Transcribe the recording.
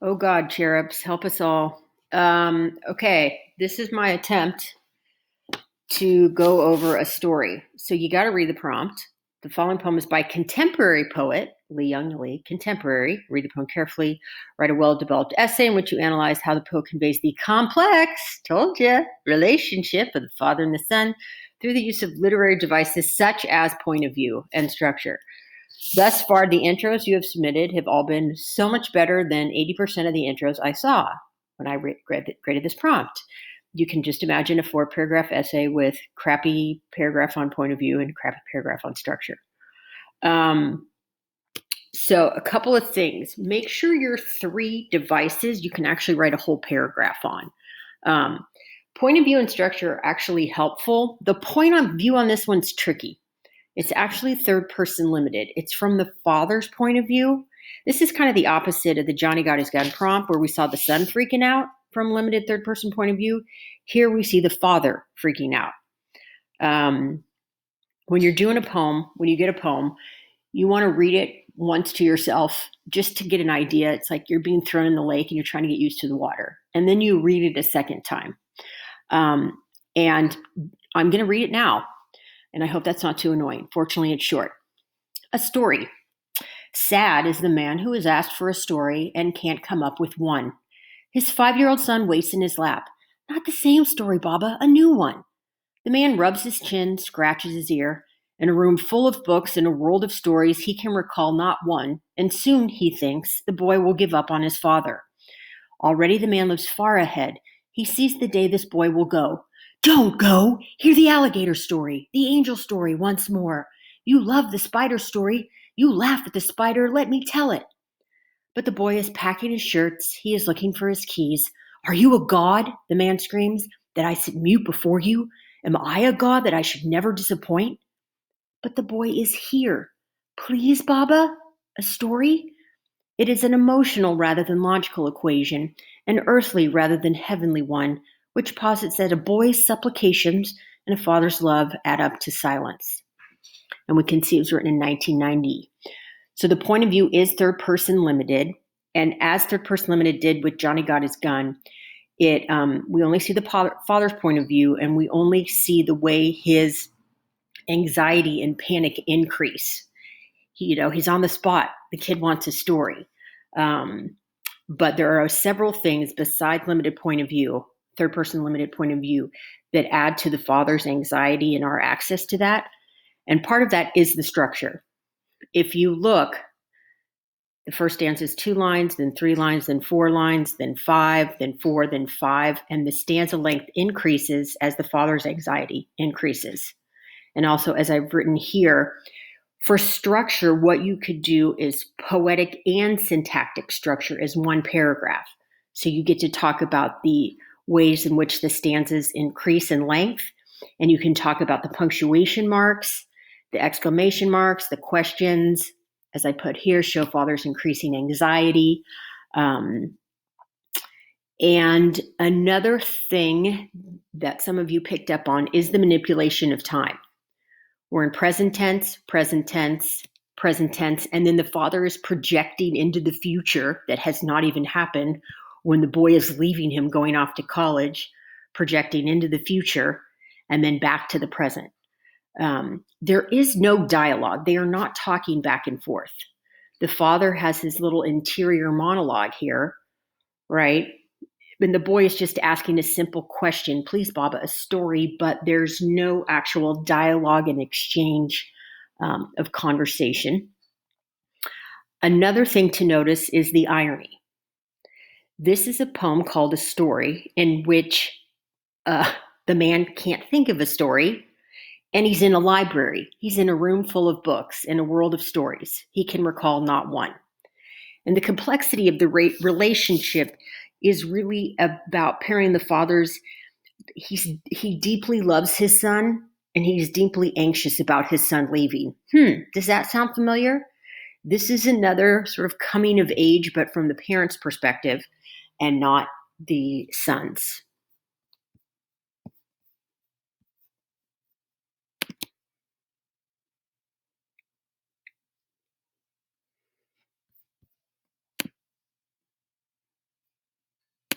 Oh God, cherubs, help us all. Okay, this is my attempt to go over a story. So you got to read the prompt. The following poem is by contemporary poet Lee Young Lee. Contemporary. Read the poem carefully. Write a well-developed essay in which you analyze how the poet conveys the complex, told you, relationship of the father and the son through the use of literary devices such as point of view and structure. Thus far, the intros you have submitted have all been so much better than 80% of the intros I saw when I graded this prompt. You can just imagine a 4-paragraph essay with crappy paragraph on point of view and crappy paragraph on structure. So a couple of things. Make sure your 3 devices you can actually write a whole paragraph on. Point of view and structure are actually helpful. The point of view on this one's tricky. It's actually third person limited. It's from the father's point of view. This is kind of the opposite of the Johnny Got His Gun prompt where we saw the son freaking out from limited third person point of view. Here we see the father freaking out. When you're doing a poem, when you get a poem, you want to read it once to yourself just to get an idea. It's like you're being thrown in the lake and you're trying to get used to the water. And then you read it a second time. And I'm going to read it now. And I hope that's not too annoying. Fortunately, it's short. A story. Sad is the man who is asked for a story and can't come up with one. His 5-year-old son waits in his lap. Not the same story, Baba, a new one. The man rubs his chin, scratches his ear. In a room full of books and a world of stories, he can recall not one, and soon, he thinks, the boy will give up on his father. Already the man lives far ahead. He sees the day this boy will go. Don't go! Hear the alligator story, the angel story once more. You love the spider story. You laugh at the spider. Let me tell it. But the boy is packing his shirts. He is looking for his keys. Are you a god? The man screams. That I sit mute before you? Am I a god that I should never disappoint? But the boy is here. Please, Baba? A story? It is an emotional rather than logical equation, an earthly rather than heavenly one, which posits that a boy's supplications and a father's love add up to silence. And we can see it was written in 1990. So the point of view is third person limited. And as third person limited did with Johnny Got His Gun, we only see the father's point of view, and we only see the way his anxiety and panic increase. He's on the spot. The kid wants a story. But there are several things besides limited point of view, third person limited point of view, that add to the father's anxiety and our access to that. And part of that is the structure. If you look, the first stanza is 2 lines, then 3 lines, then 4 lines, then 5, then 4, then 5, and the stanza length increases as the father's anxiety increases. And also, as I've written here, for structure, what you could do is poetic and syntactic structure as one paragraph. So you get to talk about the ways in which the stanzas increase in length, and you can talk about the punctuation marks, the exclamation marks, the questions, as I put here, show father's increasing anxiety. And another thing that some of you picked up on is the manipulation of time. We're in present tense, present tense, present tense, and then the father is projecting into the future that has not even happened when the boy is leaving him, going off to college, projecting into the future, and then back to the present. There is no dialogue. They are not talking back and forth. The father has his little interior monologue here, right? And the boy is just asking a simple question, please, Baba, a story, but there's no actual dialogue and exchange of conversation. Another thing to notice is the irony. This is a poem called A Story in which the man can't think of a story, and he's in a library. He's in a room full of books in a world of stories. He can recall not one. And the complexity of the relationship is really about pairing the fathers. He deeply loves his son, and he's deeply anxious about his son leaving. Does that sound familiar? This is another sort of coming of age, but from the parents' perspective and not the son's.